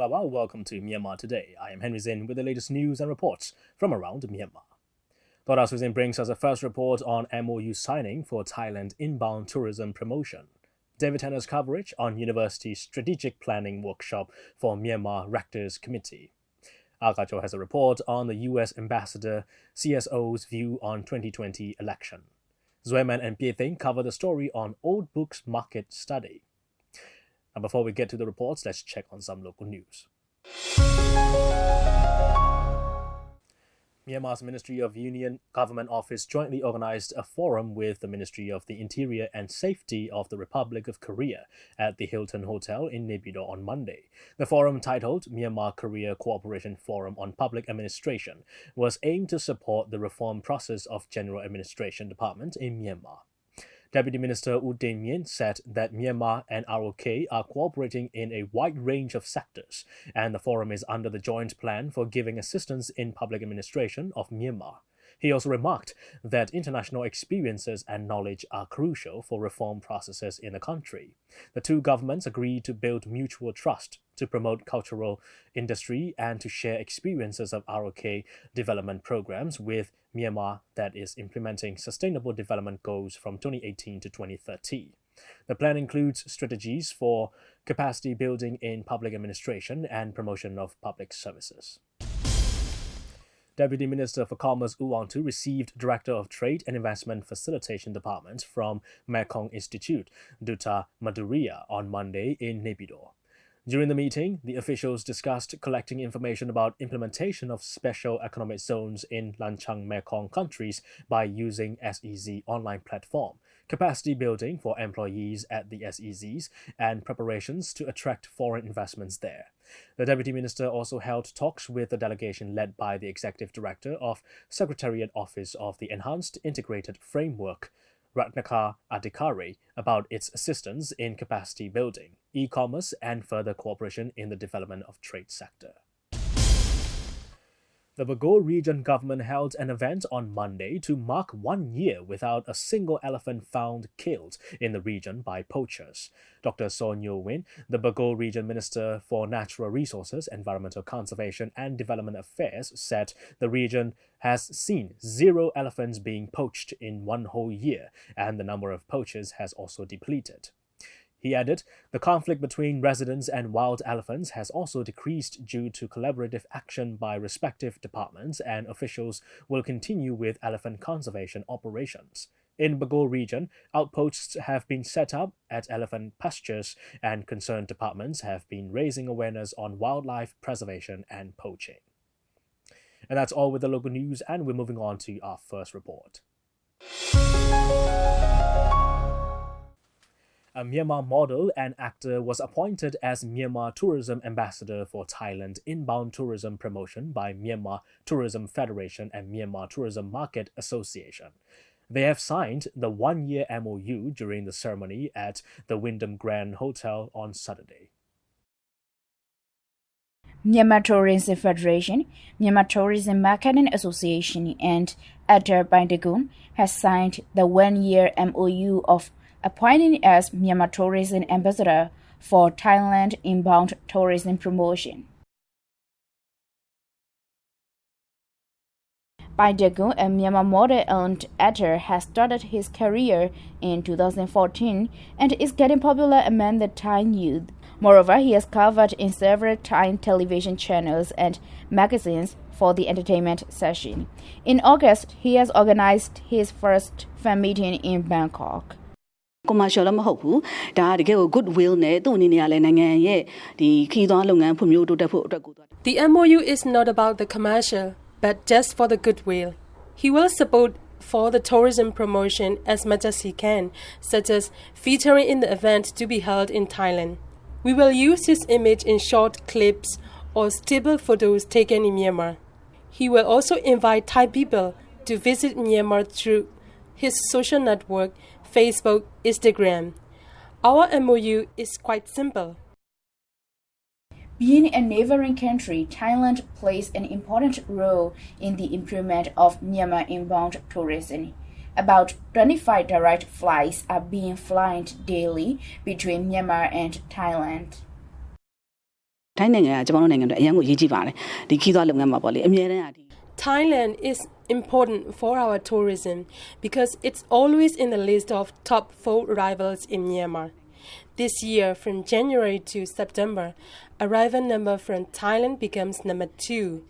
Mingalawa, welcome to Myanmar Today. I am Henry Zin with the latest news and reports from around Myanmar. Thoras Hussein brings us a first report on MOU signing for Thailand inbound tourism promotion. David Tanner's coverage on University Strategic Planning Workshop for Myanmar Rectors Committee. Akacho has a report on the US Ambassador CSO's view on 2020 election. Zueman and Piething cover the story on Old Books Market Study. And before we get to the reports, let's check on some local news. Myanmar's Ministry of Union Government Office jointly organized a forum with the Ministry of the Interior and Safety of the Republic of Korea at the Hilton Hotel in Naypyidaw on Monday. The forum, titled Myanmar-Korea Cooperation Forum on Public Administration, was aimed to support the reform process of General Administration Department in Myanmar. Deputy Minister U Tin Myin said that Myanmar and ROK are cooperating in a wide range of sectors, and the forum is under the joint plan for giving assistance in public administration of Myanmar. He also remarked that international experiences and knowledge are crucial for reform processes in the country. The two governments agreed to build mutual trust, to promote cultural industry, and to share experiences of ROK development programs with Myanmar that is implementing sustainable development goals from 2018 to 2030. The plan includes strategies for capacity building in public administration and promotion of public services. Deputy Minister for Commerce U Wang Tu received Director of Trade and Investment Facilitation Department from Mekong Institute, Dutta Madhuria, on Monday in Naypyidaw. During the meeting, the officials discussed collecting information about implementation of special economic zones in Lanchang Mekong countries by using SEZ online platform, capacity building for employees at the SEZs, and preparations to attract foreign investments there. The Deputy Minister also held talks with the delegation led by the Executive Director of Secretariat Office of the Enhanced Integrated Framework, Ratnakar Adhikari, about its assistance in capacity building, e-commerce, and further cooperation in the development of trade sector. The Vaal Region government held an event on Monday to mark 1 year without a single elephant found killed in the region by poachers. Dr. Son Yo-win, the Vaal Region Minister for Natural Resources, Environmental Conservation and Development Affairs, said the region has seen 0 elephants being poached in 1 whole year, and the number of poachers has also depleted. He added, the conflict between residents and wild elephants has also decreased due to collaborative action by respective departments, and officials will continue with elephant conservation operations. In Vaal Region, outposts have been set up at elephant pastures, and concerned departments have been raising awareness on wildlife preservation and poaching. And that's all with the local news, and we're moving on to our first report. A Myanmar model and actor was appointed as Myanmar Tourism Ambassador for Thailand inbound tourism promotion by Myanmar Tourism Federation and Myanmar Tourism Market Association. They have signed the 1-year MOU during the ceremony at the Wyndham Grand Hotel on Saturday. Myanmar Tourism Federation, Myanmar Tourism Marketing Association, and Actor Bindagun has signed the 1-year MOU of appointing as Myanmar Tourism Ambassador for Thailand inbound tourism promotion. Bindagun, a Myanmar model and actor, has started his career in 2014 and is getting popular among the Thai youth. Moreover, he has covered in several Thai television channels and magazines for the entertainment session. In August, he has organized his first fan meeting in Bangkok. Commercial မဟုတ်ဘူးဒါကတကယ်ကို goodwill နဲ့သူ့အနေနဲ့လည်းနိုင်ငံရဲ့ဒီခီးသွွားလုပ်ငန်းဖွံ့ဖြိုးတိုးတက်ဖို့အတွက်ကို The MOU is not about the commercial, but just for the goodwill. He will support for the tourism promotion as much as he can, such as featuring in the event to be held in Thailand. We will use his image in short clips or stable photos taken in Myanmar. He will also invite Thai people to visit Myanmar through his social network, Facebook, Instagram. Our MOU is quite simple. Being a neighboring country, Thailand plays an important role in the improvement of Myanmar inbound tourism. About 25 direct flights are being flown daily between Myanmar and Thailand. ထိုင်းနိုင်ငံကကျွန်တော်တို့နိုင်ငံတွေအရင်ကိုရေးကြည့်ပါတယ်ဒီခီးသွားလုပ်ငန်းမှာပေါ့လေအမြဲတမ်း Thailand is important for our tourism because it's always in the list of top 4 arrivals in Myanmar. This year, from January to September, arrival number from Thailand becomes number 2.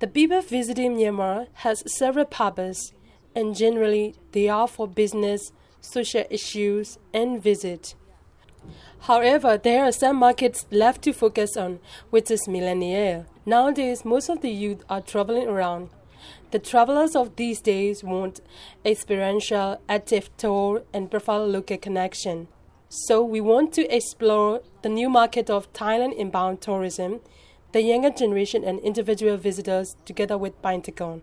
The people visiting Myanmar has several purposes, and generally they are for business, social issues, and visit. However, there are some markets left to focus on, which is millennial. Nowadays, most of the youth are traveling around. The travelers of these days want experiential, active tour and prefer local connection. So we want to explore the new market of Thailand inbound tourism, the younger generation and individual visitors together with Pentagon.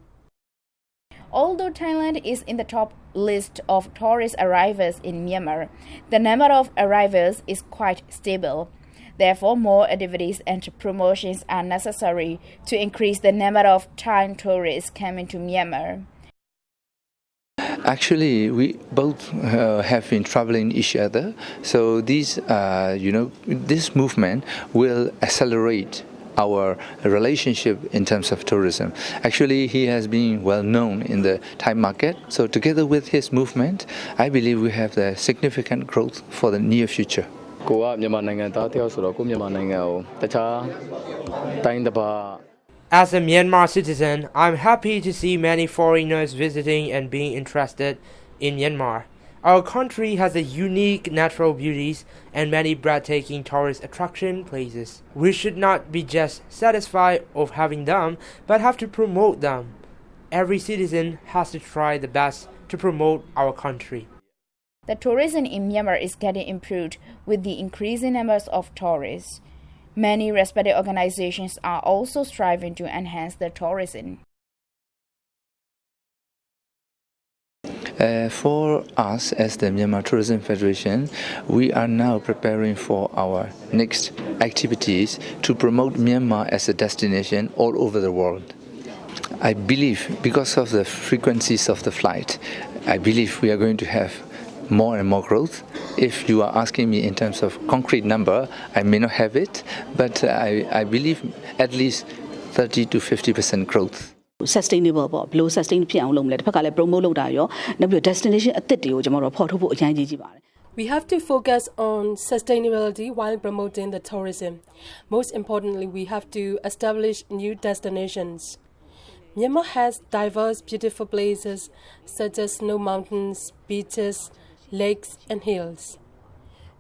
Although Thailand is in the top list of tourist arrivals in Myanmar, the number of arrivals is quite stable. Therefore, more activities and promotions are necessary to increase the number of Thai tourists coming to Myanmar. Actually, we both have been traveling each other, so this movement will accelerate our relationship in terms of tourism. Actually, he has been well known in the Thai market, so together with his movement, I believe we have the significant growth for the near future. ကိုကမြန်မာနိုင်ငံသားတယောက်ဆိုတော့ကိုမြန်မာနိုင်ငံကိုတခြားတိုင်းတစ်ပါ As a Myanmar citizen, I'm happy to see many foreigners visiting and being interested in Myanmar. Our country has a unique natural beauties and many breathtaking tourist attraction places. We should not be just satisfied of having them, but have to promote them. Every citizen has to try the best to promote our country. The tourism in Myanmar is getting improved with the increasing numbers of tourists. Many respected organizations are also striving to enhance the tourism. For us as the Myanmar Tourism Federation, we are now preparing for our next activities to promote Myanmar as a destination all over the world. I believe because of the frequencies of the flight, I believe we are going to have more and more growth. If you are asking me in terms of concrete number, I may not have it, but I believe at least 30 to 50% growth. sustainable ပေါ့ဘယ်လို sustain ဖြစ်အောင်လုပ်မလဲတစ်ဖက်ကလည်း promote လုပ်တာရောနောက်ပြီး destination အသစ်တွေကိုကျွန်တော်တို့ဖော်ထုတ်ဖို့အရင်ကြီးပါတယ် We have to focus on sustainability while promoting the tourism. Most importantly, we have to establish new destinations. Myanmar has diverse beautiful places such as snow mountains, beaches, lakes and hills.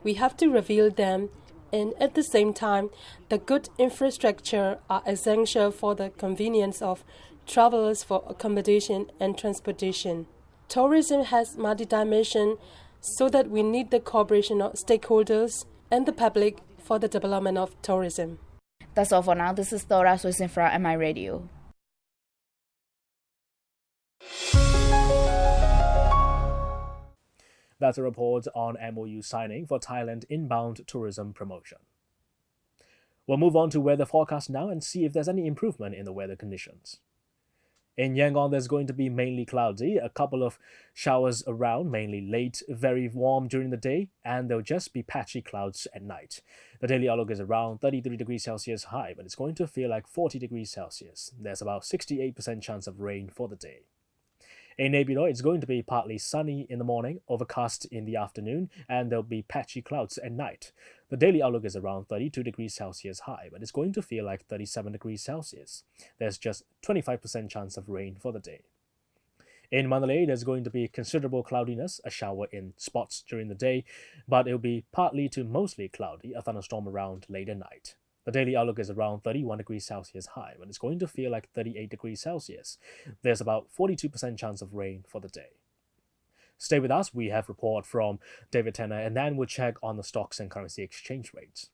We have to reveal them, and at the same time, the good infrastructure are essential for the convenience of travelers for accommodation and transportation. Tourism has multi-dimension, so that we need the cooperation of stakeholders and the public for the development of tourism. That's all for now. This is Thora Soisin from MI Radio. That's a report on MOU signing for Thailand inbound tourism promotion. We'll move on to weather forecast now and see if there's any improvement in the weather conditions. In Yangon, there's going to be mainly cloudy, a couple of showers around, mainly late, very warm during the day, and there'll just be patchy clouds at night. The daily outlook is around 33 degrees Celsius high, but it's going to feel like 40 degrees Celsius. There's about 68% chance of rain for the day. In Naypyidaw, it's going to be partly sunny in the morning, overcast in the afternoon, and there'll be patchy clouds at night. The daily outlook is around 32 degrees Celsius high, but it's going to feel like 37 degrees Celsius. There's just 25% chance of rain for the day. In Mandalay, there's going to be considerable cloudiness, a shower in spots during the day, but it'll be partly to mostly cloudy, a thunderstorm around late at night. The daily outlook is around 31 degrees Celsius high, but it's going to feel like 38 degrees Celsius. There's about 42% chance of rain for the day. Stay with us, we have a report from David Tanner, and then we'll check on the stocks and currency exchange rates.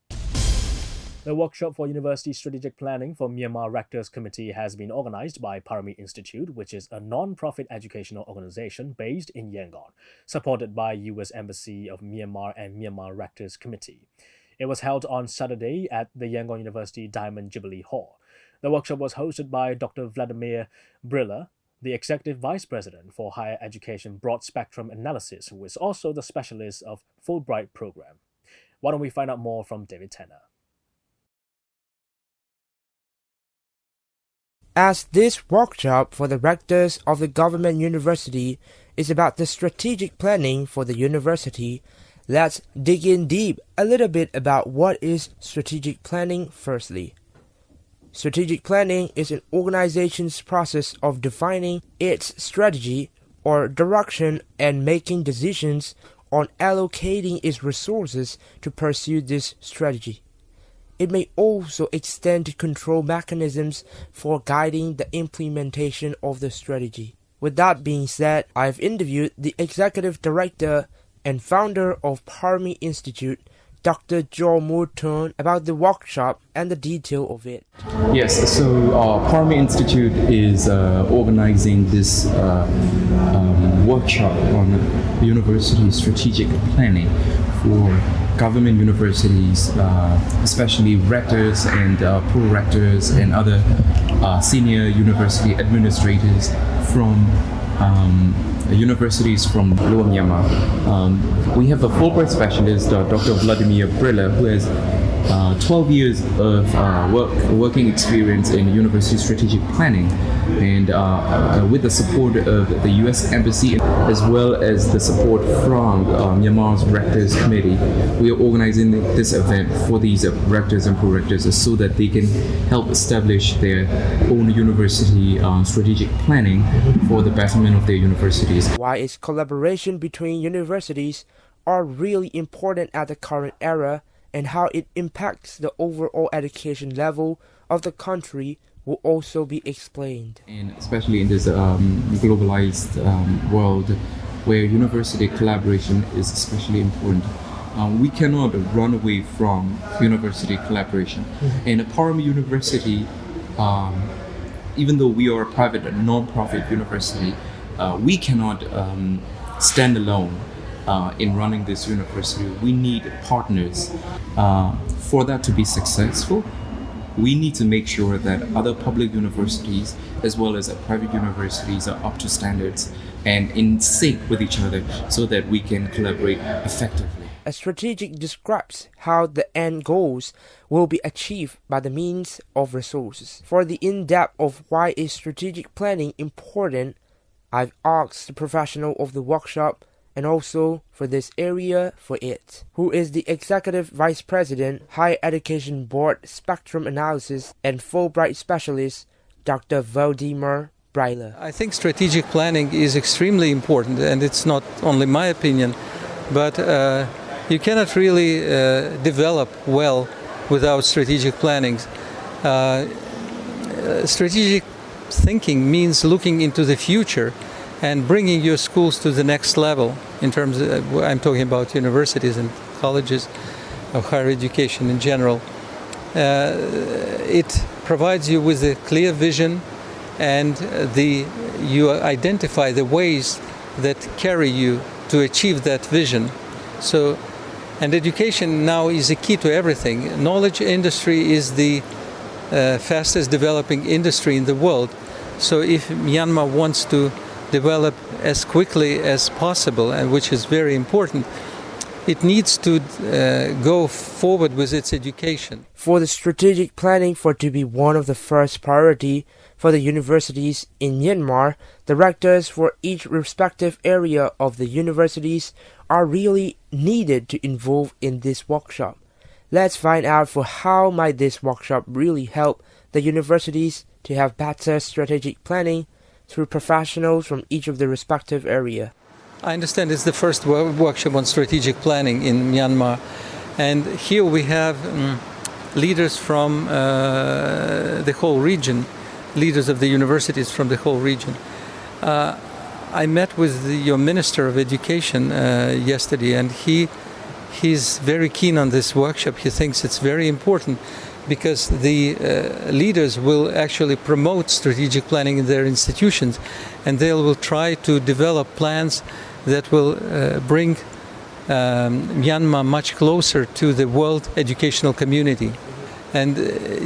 The workshop for University Strategic Planning for Myanmar Rectors Committee has been organized by Parami Institute, which is a non-profit educational organization based in Yangon, supported by U.S. Embassy of Myanmar and Myanmar Rectors Committee. It was held on Saturday at the Yangon University Diamond Jubilee Hall. The workshop was hosted by Dr. Vladimir Briller, the Executive Vice President for Higher Education Broad Spectrum Analysis, who is also the specialist of Fulbright program. Why don't we find out more from David Tanner? As this workshop for the rectors of the government university is about the strategic planning for the university, let's dig in deep a little bit about what is strategic planning firstly. Strategic planning is an organization's process of defining its strategy or direction and making decisions on allocating its resources to pursue this strategy. It may also extend to control mechanisms for guiding the implementation of the strategy. With that being said, I've interviewed the executive director and founder of Parmi Institute, Dr. Joe Morton, about the workshop and the detail of it. Yes, so Parmi Institute is organizing this workshop on university strategic planning for government universities, especially rectors and pro-rectors and other senior university administrators from universities from Lower Myanmar. We have a Fulbright specialist, Dr. Vladimir Brilla, who has 12 years of working experience in university strategic planning, and with the support of the U.S. Embassy as well as the support from Myanmar's Rectors Committee, we are organizing this event for these rectors and pro-rectors so that they can help establish their own university strategic planning for the betterment of their universities. Why is collaboration between universities are really important at the current era, and how it impacts the overall education level of the country will also be explained. And especially in this globalized world where university collaboration is especially important, we cannot run away from university collaboration. In a Parmi University, even though we are a private non-profit university, we cannot stand alone in running this university. We need partners. For that to be successful, we need to make sure that other public universities as well as private universities are up to standards and in sync with each other so that we can collaborate effectively. A strategic describes how the end goals will be achieved by the means of resources. For the in-depth of why is strategic planning important, I've asked the professional of the workshop and also for this area for it, who is the Executive Vice President, Higher Education Board Spectrum Analysis and Fulbright Specialist, Dr. Vladimir Brilla. I think strategic planning is extremely important, and it's not only my opinion, but you cannot really develop well without strategic planning. Strategic thinking means looking into the future and bringing your schools to the next level in terms of, I'm talking about universities and colleges of higher education in general. It provides you with a clear vision, and you identify the ways that carry you to achieve that vision. So, and education now is a key to everything. Knowledge industry is the fastest developing industry in the world. So if Myanmar wants to develop as quickly as possible, and which is very important, it needs to go forward with its education. For the strategic planning for to be one of the first priority for the universities in Myanmar, the rectors for each respective area of the universities are really needed to involve in this workshop. Let's find out for how might this workshop really help the universities to have better strategic planning through professionals from each of the respective area. I understand it's the first workshop on strategic planning in Myanmar, and here we have leaders from the whole region, leaders of the universities from the whole region. I met with your Minister of Education yesterday, and he's very keen on this workshop. He thinks it's very important because the leaders will actually promote strategic planning in their institutions, and they will try to develop plans that will bring Myanmar much closer to the world educational community. And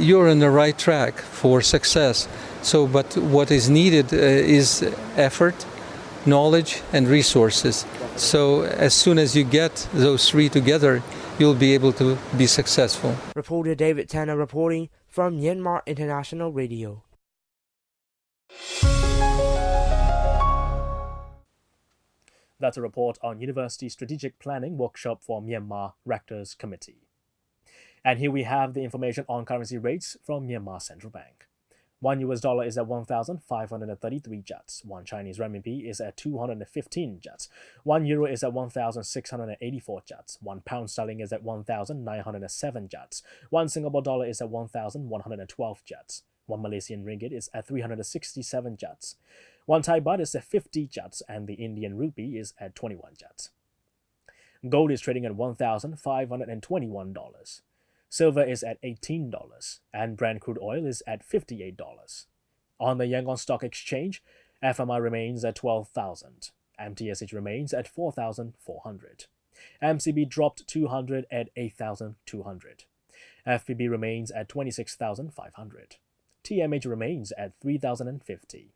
you're on the right track for success. So, but what is needed is effort, knowledge, and resources. So as soon as you get those three together, you'll be able to be successful. Reporter David Tanner reporting from Myanmar International Radio. That's a report on University Strategic Planning Workshop for Myanmar Rectors Committee. And here we have the information on currency rates from Myanmar Central Bank. $1 is at 1,533 kyats. 1 Chinese renminbi is at 215 kyats. €1 is at 1,684 kyats. 1 pound sterling is at 1,907 kyats. 1 Singapore dollar is at 1,112 kyats. 1 Malaysian ringgit is at 367 kyats. 1 Thai baht is at 50 kyats, and the Indian rupee is at 21 kyats. Gold is trading at $1,521. Silver is at $18, and Brent crude oil is at $58. On the Yangon Stock Exchange, FMI remains at 12,000. MTSH remains at 4,400. MCB dropped 200 at 8,200. FPB remains at 26,500. TMH remains at 3,050.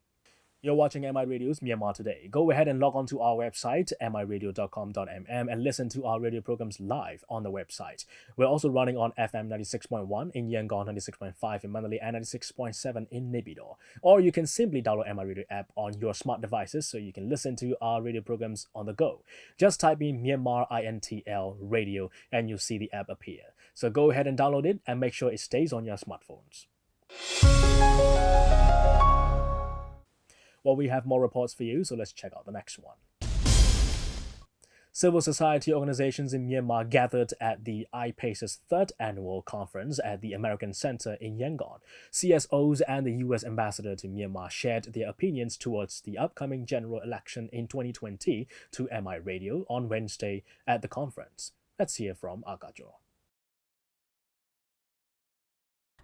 You're watching MI Radio's Myanmar Today. Go ahead and log on to our website, miradio.com.mm, and listen to our radio programs live on the website. We're also running on FM 96.1 in Yangon, 96.5 in Manali, and 96.7 in Naypyidaw. Or you can simply download MI Radio app on your smart devices so you can listen to our radio programs on the go. Just type in Myanmar INTL Radio and you'll see the app appear. So go ahead and download it and make sure it stays on your smartphones. Well, we have more reports for you, so let's check out the next one. Civil society organizations in Myanmar gathered at the IPACE's 3rd annual conference at the American Center in Yangon. CSOs and the U.S. ambassador to Myanmar shared their opinions towards the upcoming general election in 2020 to MI Radio on Wednesday at the conference. Let's hear from Akajo.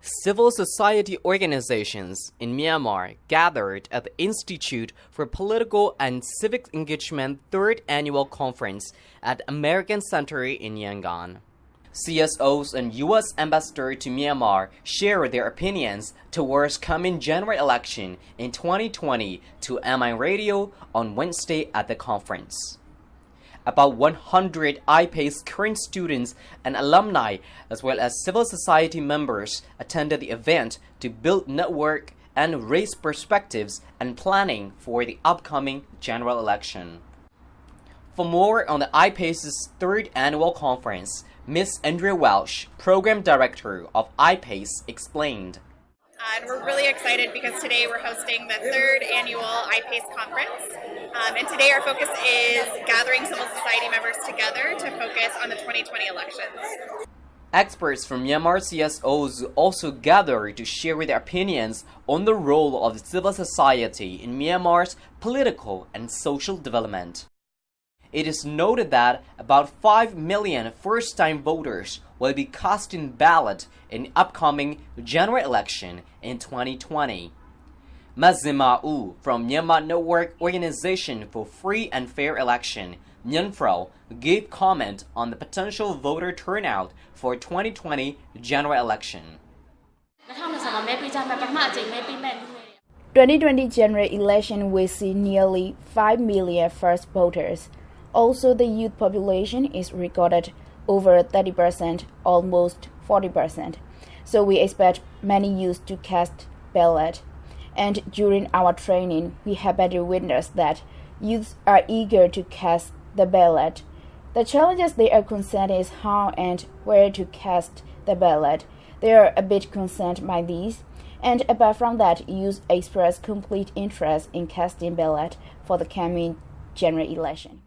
Civil society organizations in Myanmar gathered at the Institute for Political and Civic Engagement 3rd Annual Conference at American Center in Yangon. CSOs and U.S. ambassador to Myanmar shared their opinions towards coming general election in 2020 to MI Radio on Wednesday at the conference. About 100 IPACE current students and alumni, as well as civil society members, attended the event to build network and raise perspectives and planning for the upcoming general election. For more on the IPACE's 3rd annual conference, Ms. Andrea Welsh, Program Director of IPACE, explained. And we're really excited because today we're hosting the 3rd annual IPACE conference. And today our focus is gathering civil society members together to focus on the 2020 elections. Experts from Myanmar CSOs also gathered to share their opinions on the role of civil society in Myanmar's political and social development. It is noted that about 5 million first-time voters will be casting ballot in the upcoming general election in 2020. Mazima U from Myanmar Network Organization for Free and Fair Election, Mon-Fri, gave comment on the potential voter turnout for 2020 general election. 2020 general election will see nearly 5 million first voters. Also, the youth population is recorded over 30%, almost 40%. So we expect many youth to cast ballot. And during our training, we have better witnessed that youths are eager to cast the ballot. The challenges they are concerned is how and where to cast the ballot. They are a bit concerned by these. And apart from that, youth express complete interest in casting ballot for the coming general election.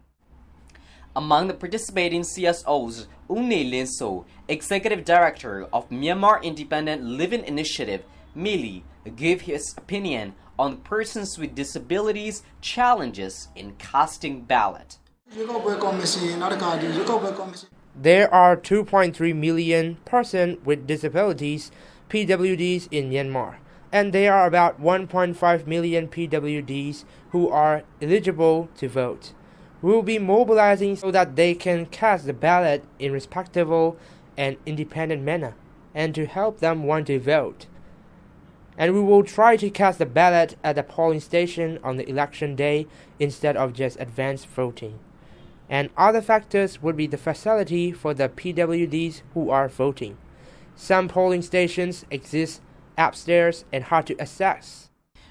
Among the participating CSOs, Une Linso, Executive Director of Myanmar Independent Living Initiative, Mili, gave his opinion on persons with disabilities' challenges in casting ballot. There are 2.3 million persons with disabilities, PWDs, in Myanmar, and there are about 1.5 million PWDs who are eligible to vote. We will be mobilizing so that they can cast the ballot in respectable and independent manner, and to help them want to vote. And we will try to cast the ballot at the polling station on the election day instead of just advance voting. And other factors would be the facility for the PWDs who are voting. Some polling stations exist upstairs and hard to access.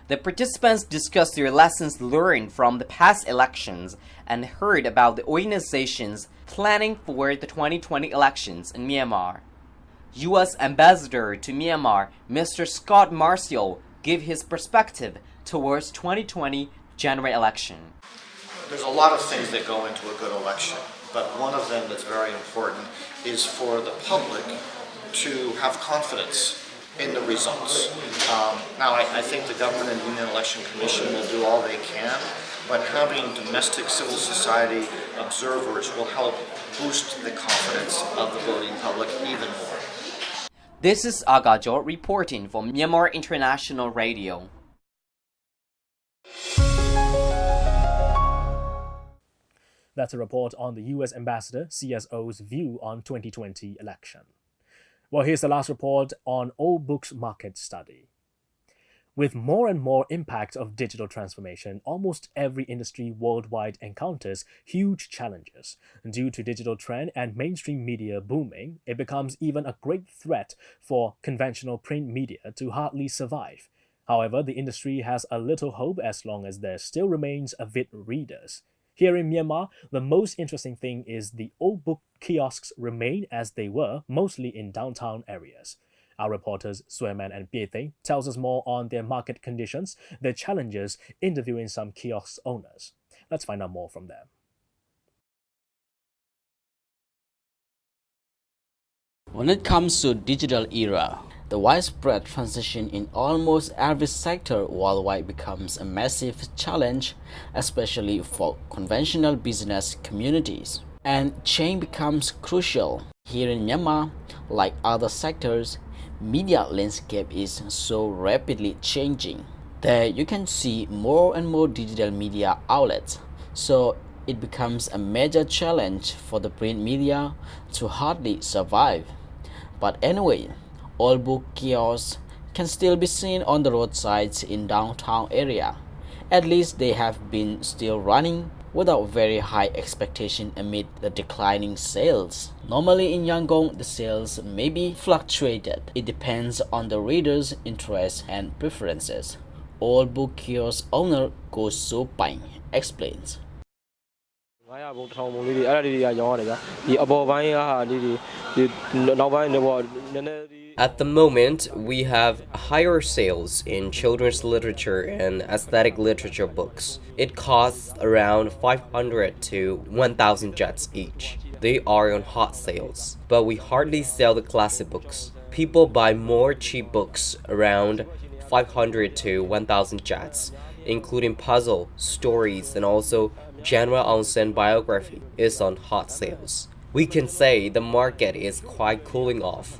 The participants discussed their lessons learned from the past elections and heard about the organizations planning for the 2020 elections in Myanmar. U.S. Ambassador to Myanmar, Mr. Scott Marcial, gave his perspective towards 2020 general election. There's a lot of things that go into a good election, but one of them that's very important is for the public to have confidence in the results. Now, I think the Government and Union Election Commission will do all they can, but having domestic civil society observers will help boost the confidence of the voting public even more. This is Agajo reporting for Myanmar International Radio. That's a report on the US Ambassador, CSO's view on 2020 election. Well, here's the last report on Old Books Market Study. With more and more impact of digital transformation, almost every industry worldwide encounters huge challenges. Due to digital trend and mainstream media booming, it becomes even a great threat for conventional print media to hardly survive. However, the industry has a little hope as long as there still remains avid readers. Here in Myanmar, the most interesting thing is the old book kiosks remain as they were, mostly in downtown areas. Our reporters Sueman and Piethe tells us more on their market conditions, their challenges, interviewing some kiosk owners. Let's find out more from them. When it comes to digital era, the widespread transition in almost every sector worldwide becomes a massive challenge, especially for conventional business communities. And change becomes crucial. Here in Myanmar, like other sectors, media landscape is so rapidly changing that you can see more and more digital media outlets. So it becomes a major challenge for the print media to hardly survive. But anyway, old book kiosks can still be seen on the roadsides in downtown area. At least they have been still running without very high expectation amid the declining sales. Normally in Yangon, the sales may be fluctuated. It depends on the reader's interests and preferences. Old book kiosk owner Ko So Pang explains. At the moment, we have higher sales in children's literature and aesthetic literature books. It costs around 500 to 1,000 jats each. They are on hot sales, but we hardly sell the classic books. People buy more cheap books around 500 to 1,000 jats, including puzzle, stories, and also general onsen biography is on hot sales. We can say the market is quite cooling off.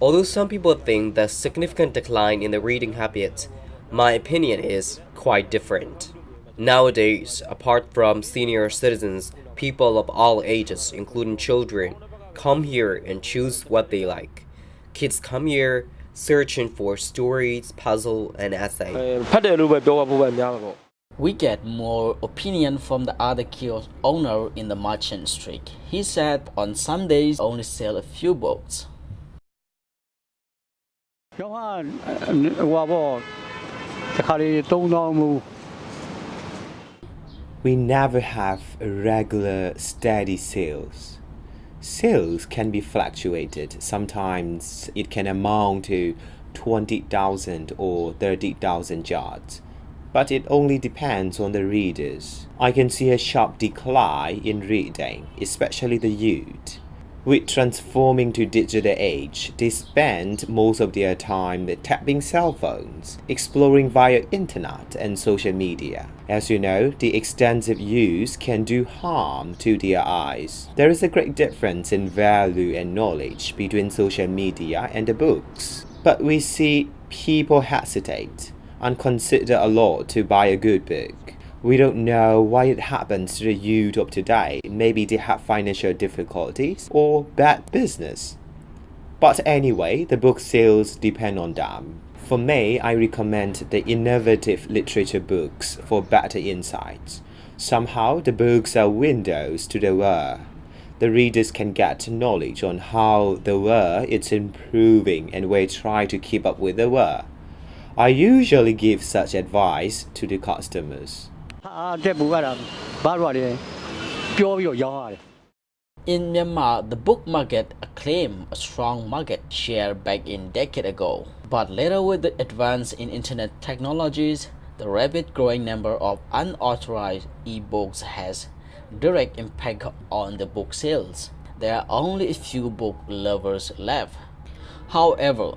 Although some people think the significant decline in the reading habit, my opinion is quite different. Nowadays, apart from senior citizens, people of all ages, including children, come here and choose what they like. Kids come here searching for stories, puzzle, and essay. We get more opinion from the other kiosk owner in the Merchant Street. He said on some days only sell a few books. We never have a regular steady sales. Sales can be fluctuated. Sometimes it can amount to 20,000 or 30,000 yards. But it only depends on the readers. I can see a sharp decline in reading, especially the youth. With transforming to digital age, they spend most of their time tapping cell phones, exploring via internet and social media. As you know, the extensive use can do harm to their eyes. There is a great difference in value and knowledge between social media and the books. But we see people hesitate and consider a lot to buy a good book. We don't know why it happens to the youth of today. Maybe they have financial difficulties or bad business. But anyway, the book sales depend on them. For me, I recommend the innovative literature books for better insights. Somehow, the books are windows to the world. The readers can get knowledge on how the world is improving and we try to keep up with the world. I usually give such advice to the customers. In Myanmar, the book market acclaimed a strong market share back in decade ago. But later with the advance in internet technologies, the rapid growing number of unauthorized e-books has direct impact on the book sales. There are only a few book lovers left. However,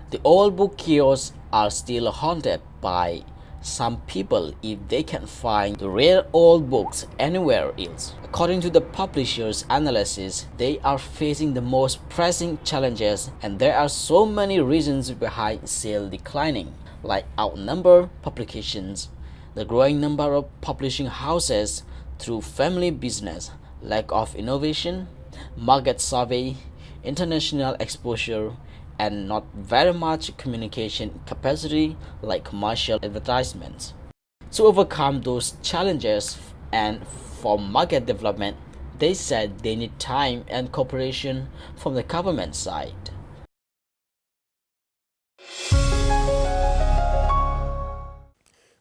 the old book kiosks are still haunted by some people if they can find the rare old books anywhere else. According to the publisher's analysis, they are facing the most pressing challenges, and there are so many reasons behind sale declining, like outnumbered publications, the growing number of publishing houses through family business, lack of innovation, market survey, international exposure, and not very much communication capacity like commercial advertisements. To overcome those challenges and for market development, they said they need time and cooperation from the government side.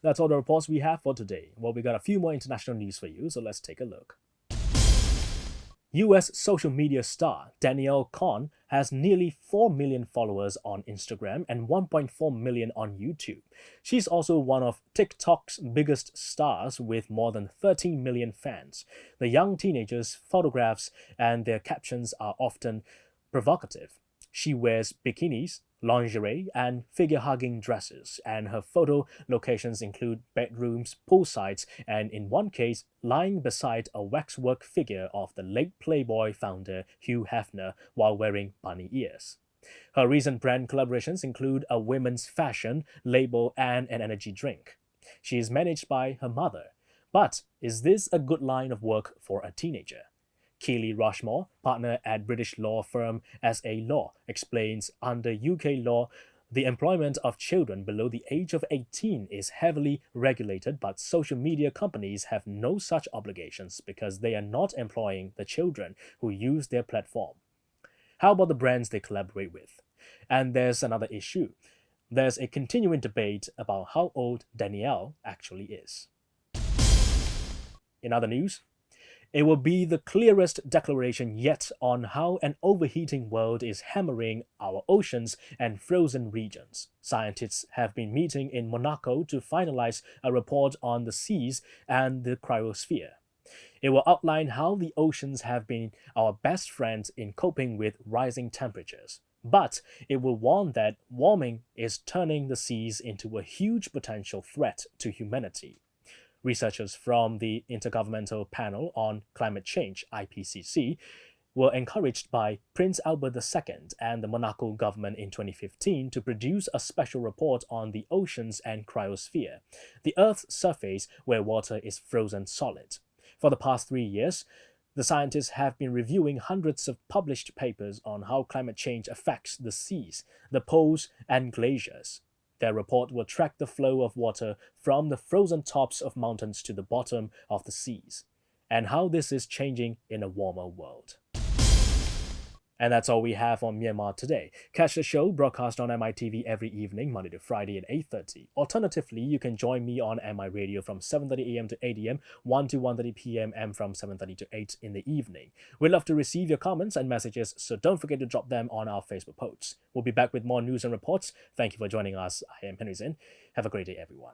That's all the reports we have for today. Well, we got a few more international news for you, so let's take a look. US social media star Danielle Kwan has nearly 4 million followers on Instagram and 1.4 million on YouTube. She's also one of TikTok's biggest stars with more than 13 million fans. The young teenagers' photographs and their captions are often provocative. She wears bikinis, lingerie, and figure-hugging dresses, and her photo locations include bedrooms, poolsides, and in one case, lying beside a waxwork figure of the late Playboy founder Hugh Hefner while wearing bunny ears. Her recent brand collaborations include a women's fashion label and an energy drink. She is managed by her mother. But is this a good line of work for a teenager? Keely Rushmore, partner at British law firm SA Law, explains under UK law, the employment of children below the age of 18 is heavily regulated, but social media companies have no such obligations because they are not employing the children who use their platform. How about the brands they collaborate with? And there's another issue. There's a continuing debate about how old Danielle actually is. In other news, it will be the clearest declaration yet on how an overheating world is hammering our oceans and frozen regions. Scientists have been meeting in Monaco to finalize a report on the seas and the cryosphere. It will outline how the oceans have been our best friends in coping with rising temperatures. But it will warn that warming is turning the seas into a huge potential threat to humanity. Researchers from the Intergovernmental Panel on Climate Change, IPCC, were encouraged by Prince Albert II and the Monaco government in 2015 to produce a special report on the oceans and cryosphere, the Earth's surface where water is frozen solid. For the past 3 years, the scientists have been reviewing hundreds of published papers on how climate change affects the seas, the poles, and glaciers. Their report will track the flow of water from the frozen tops of mountains to the bottom of the seas, and how this is changing in a warmer world. And that's all we have on Myanmar Today. Catch the show broadcast on MITV every evening, Monday to Friday at 8:30. Alternatively, you can join me on MI Radio from 7:30 a.m. to 8 a.m., 1 to 1:30 p.m., and from 7:30 to 8 in the evening. We'd love to receive your comments and messages, so don't forget to drop them on our Facebook posts. We'll be back with more news and reports. Thank you for joining us. I am Henry Zinn. Have a great day, everyone.